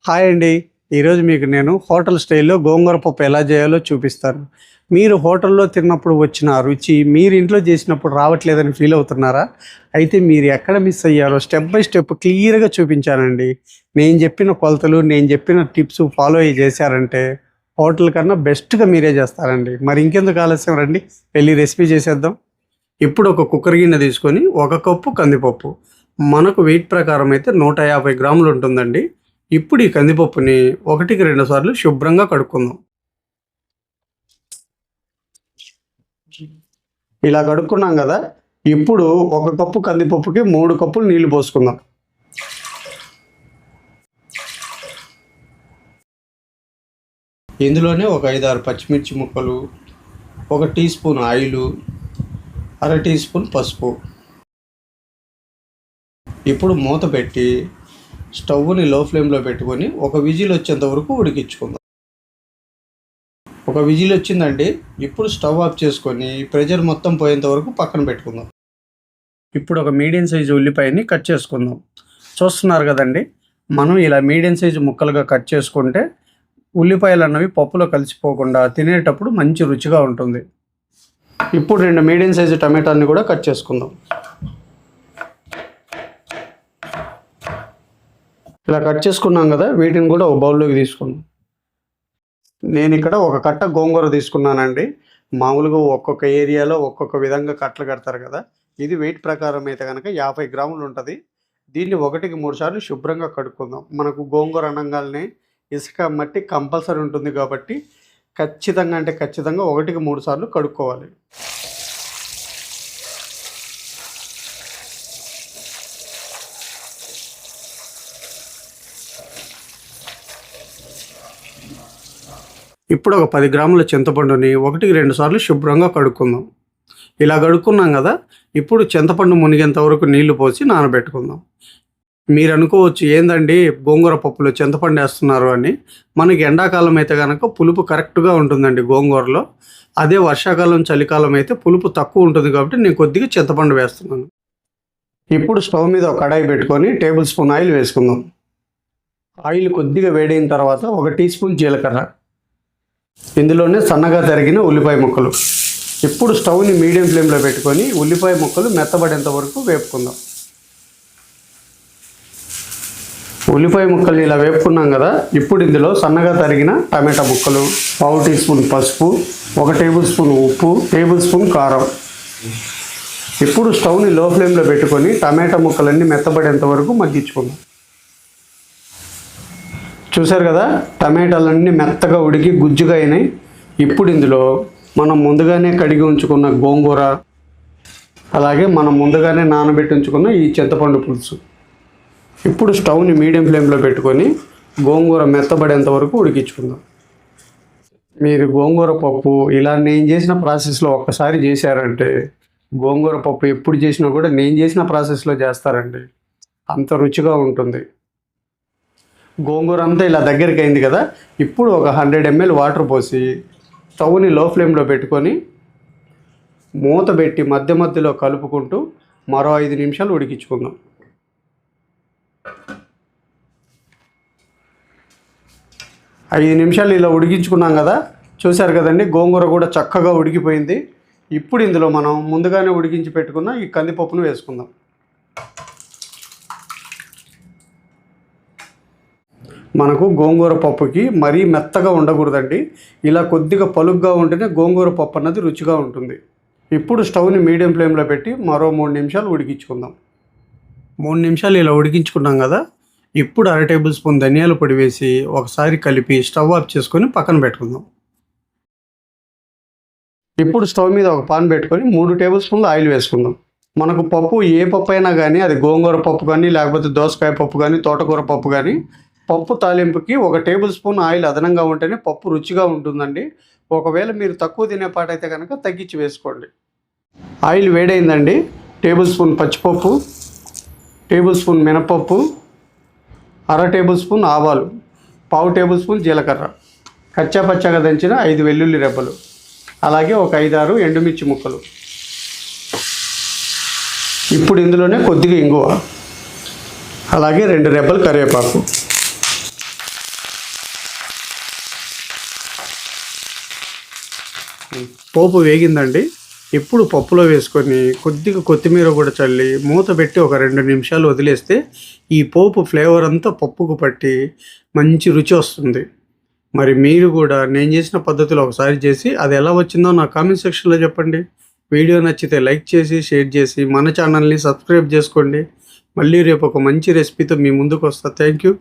Hi అండి. ఈరోజు మీకు నేను హోటల్ స్టైల్లో గోంగూర పప్పు ఎలా చేయాలో చూపిస్తాను. మీరు హోటల్లో తిన్నప్పుడు వచ్చిన రుచి మీరు ఇంట్లో చేసినప్పుడు రావట్లేదని ఫీల్ అవుతున్నారా? అయితే మీరు ఎక్కడ మిస్ అయ్యారో స్టెప్ బై స్టెప్ క్లియర్గా చూపించానండి. నేను చెప్పిన కొలతలు, నేను చెప్పిన టిప్స్ ఫాలో అయ్యి చేశారంటే హోటల్ కన్నా బెస్ట్గా మీరే చేస్తారండి. మరి ఇంకెందుకు ఆలస్యం, రండి వెళ్ళి రెసిపీ చేసేద్దాం. ఇప్పుడు ఒక కుక్కర్ గిన్నె తీసుకొని 1 కప్పు కందిపప్పు, మనకు వెయిట్ ప్రకారం అయితే 150 గ్రాములు ఉంటుందండి. ఇప్పుడు ఈ కందిపప్పుని 1కి 2 సార్లు శుభ్రంగా కడుక్కుందాం. ఇలా కడుక్కున్నాం కదా, ఇప్పుడు 1 కప్పు కందిపప్పుకి 3 కప్పులు నీళ్లు పోసుకుందాం. ఇందులోనే ఒక 5-6 పచ్చిమిర్చి ముక్కలు, 1 teaspoon oil, 1/2 teaspoon పసుపు. ఇప్పుడు మూత పెట్టి స్టవ్ని లో ఫ్లేమ్లో పెట్టుకొని ఒక విజిల్ వచ్చేంత వరకు ఉడికించుకుందాం. ఒక విజిల్ వచ్చిందండి. ఇప్పుడు స్టవ్ ఆఫ్ చేసుకొని ప్రెషర్ మొత్తం పోయేంత వరకు పక్కన పెట్టుకుందాం. ఇప్పుడు ఒక మీడియం సైజు ఉల్లిపాయని కట్ చేసుకుందాం. చూస్తున్నారు కదండి, మనం ఇలా మీడియం సైజు ముక్కలుగా కట్ చేసుకుంటే ఉల్లిపాయలు అన్నవి పప్పులో కలిసిపోకుండా తినేటప్పుడు మంచి రుచిగా ఉంటుంది. ఇప్పుడు 2 మీడియం సైజు టమాటాని కూడా కట్ చేసుకుందాం. ఇలా కట్ చేసుకున్నాం కదా, వీటిని కూడా ఒక బౌల్లోకి తీసుకుందాం. నేను ఇక్కడ ఒక కట్ట గోంగూర తీసుకున్నానండి. మామూలుగా ఒక్కొక్క ఏరియాలో ఒక్కొక్క విధంగా కట్టలు కడతారు కదా, ఇది వెయిట్ ప్రకారం అయితే కనుక 50 గ్రాములు ఉంటుంది. దీన్ని 1కి 3 సార్లు శుభ్రంగా కడుక్కుందాం. మనకు గోంగూర అనగానే ఇసుక మట్టి కంపల్సరీ ఉంటుంది కాబట్టి ఖచ్చితంగా 1కి 3 సార్లు కడుక్కోవాలి. ఇప్పుడు ఒక 10 గ్రాముల చింతపండుని 1కి 2 సార్లు శుభ్రంగా కడుక్కుందాం. ఇలా కడుక్కున్నాం కదా, ఇప్పుడు చింతపండు మునిగేంత వరకు నీళ్లు పోసి నానబెట్టుకుందాం. మీరు అనుకోవచ్చు, ఏందండి గోంగూర పప్పులో చింతపండు వేస్తున్నారు అని. మనకి ఎండాకాలం అయితే కనుక పులుపు కరెక్ట్గా ఉంటుందండి గోంగూరలో. అదే వర్షాకాలం, చలికాలం అయితే పులుపు తక్కువ ఉంటుంది కాబట్టి నేను కొద్దిగా చింతపండు వేస్తున్నాను. ఇప్పుడు స్టవ్ మీద ఒక కడాయి పెట్టుకొని టేబుల్ స్పూన్ ఆయిల్ వేసుకుందాం. ఆయిల్ కొద్దిగా వేడైన తర్వాత 1 టీ స్పూన్ జీలకర్ర, ఇందులోనే సన్నగా తరిగిన ఉల్లిపాయ ముక్కలు. ఇప్పుడు స్టవ్ని మీడియం ఫ్లేమ్లో పెట్టుకొని ఉల్లిపాయ ముక్కలు మెత్తబడేంత వరకు వేపుకుందాం. ఉల్లిపాయ ముక్కలు ఇలా వేపుకున్నాం కదా, ఇప్పుడు ఇందులో సన్నగా తరిగిన టమాటా ముక్కలు, 1/2 టీ స్పూన్ పసుపు, 1 టేబుల్ స్పూన్ ఉప్పు, టేబుల్ స్పూన్ కారం. ఇప్పుడు స్టవ్ని లో ఫ్లేమ్లో పెట్టుకొని టమాటా ముక్కలన్నీ మెత్తబడేంత వరకు మగ్గించుకుందాం. చూసారు కదా, టమాటాలన్నీ మెత్తగా ఉడికి గుజ్జుగా అయినాయి. ఇప్పుడు ఇందులో మనం ముందుగానే కడిగి ఉంచుకున్న గోంగూర, అలాగే మనం ముందుగానే నానబెట్టి ఉంచుకున్న ఈ చింతపండు పులుసు. ఇప్పుడు స్టవ్ని మీడియం ఫ్లేమ్లో పెట్టుకొని గోంగూర మెత్తబడేంత వరకు ఉడికించుకుందాం. మీరు గోంగూర పప్పు ఇలా నేను చేసిన ప్రాసెస్లో ఒక్కసారి చేశారంటే, గోంగూర పప్పు ఎప్పుడు చేసినా కూడా నేను చేసిన ప్రాసెస్లో చేస్తారండి, అంత రుచిగా ఉంటుంది. గోంగూర అంతా ఇలా దగ్గరికి అయింది కదా, ఇప్పుడు ఒక 100 ml వాటర్ పోసి స్టవ్ని లో ఫ్లేమ్లో పెట్టుకొని మూత పెట్టి మధ్య మధ్యలో కలుపుకుంటూ మరో 5 నిమిషాలు ఉడికించుకుందాం. ఐదు నిమిషాలు ఇలా ఉడికించుకున్నాం కదా, చూశారు కదండి, గోంగూర కూడా చక్కగా ఉడికిపోయింది. ఇప్పుడు ఇందులో మనం ముందుగానే ఉడికించి పెట్టుకున్న ఈ కందిపప్పును వేసుకుందాం. మనకు గోంగూర పప్పుకి మరీ మెత్తగా ఉండకూడదండి, ఇలా కొద్దిగా పలుగ్గా ఉంటేనే గోంగూర పప్పు అన్నది రుచిగా ఉంటుంది. ఇప్పుడు స్టవ్ని మీడియం ఫ్లేమ్లో పెట్టి మరో 3 నిమిషాలు ఉడికించుకుందాం. 3 నిమిషాలు ఇలా ఉడికించుకున్నాం కదా, ఇప్పుడు 1/2 టేబుల్ స్పూన్ ధనియాల పొడి వేసి ఒకసారి కలిపి స్టవ్ ఆఫ్ చేసుకొని పక్కన పెట్టుకుందాం. ఇప్పుడు స్టవ్ మీద ఒక పాన్ పెట్టుకొని 3 టేబుల్ స్పూన్ల ఆయిల్ వేసుకుందాం. మనకు పప్పు ఏ పప్పు అయినా కానీ, అది గోంగూర పప్పు కానీ, లేకపోతే దోసకాయ పప్పు కానీ, తోటకూర పప్పు కానీ, పప్పు తాలింపుకి 1 టేబుల్ స్పూన్ ఆయిల్ అదనంగా ఉంటేనే పప్పు రుచిగా ఉంటుందండి. ఒకవేళ మీరు తక్కువ తినేపాటైతే కనుక తగ్గించి వేసుకోండి. ఆయిల్ వేడైందండి. టేబుల్ స్పూన్ పచ్చిపప్పు, టేబుల్ స్పూన్ మినపప్పు, 1/2 టేబుల్ స్పూన్ ఆవాలు, 1/4 టేబుల్ స్పూన్ జీలకర్ర, కచ్చా పచ్చగా దంచిన 5 వెల్లుల్లి రెబ్బలు, అలాగే ఒక 5-6 ఎండుమిర్చి ముక్కలు. ఇప్పుడు ఇందులోనే కొద్దిగా ఇంగువ, అలాగే 2 రెబ్బలు కరివేపాకు. పోపు వేగిందండి. ఇప్పుడు పప్పులో వేసుకొని కొద్దిగా కొత్తిమీర కూడా చల్లి మూత పెట్టి ఒక 2 నిమిషాలు వదిలేస్తే ఈ పోపు ఫ్లేవర్ అంతా పప్పుకు పట్టి మంచి రుచి వస్తుంది. మరి మీరు కూడా నేను చేసిన పద్ధతిలో ఒకసారి చేసి అది ఎలా వచ్చిందో నా కామెంట్ సెక్షన్లో చెప్పండి. వీడియో నచ్చితే లైక్ చేసి షేర్ చేసి మన ఛానల్ని సబ్స్క్రైబ్ చేసుకోండి. మళ్ళీ రేపు ఒక మంచి రెసిపీతో మీ ముందుకు వస్తా. Thank you.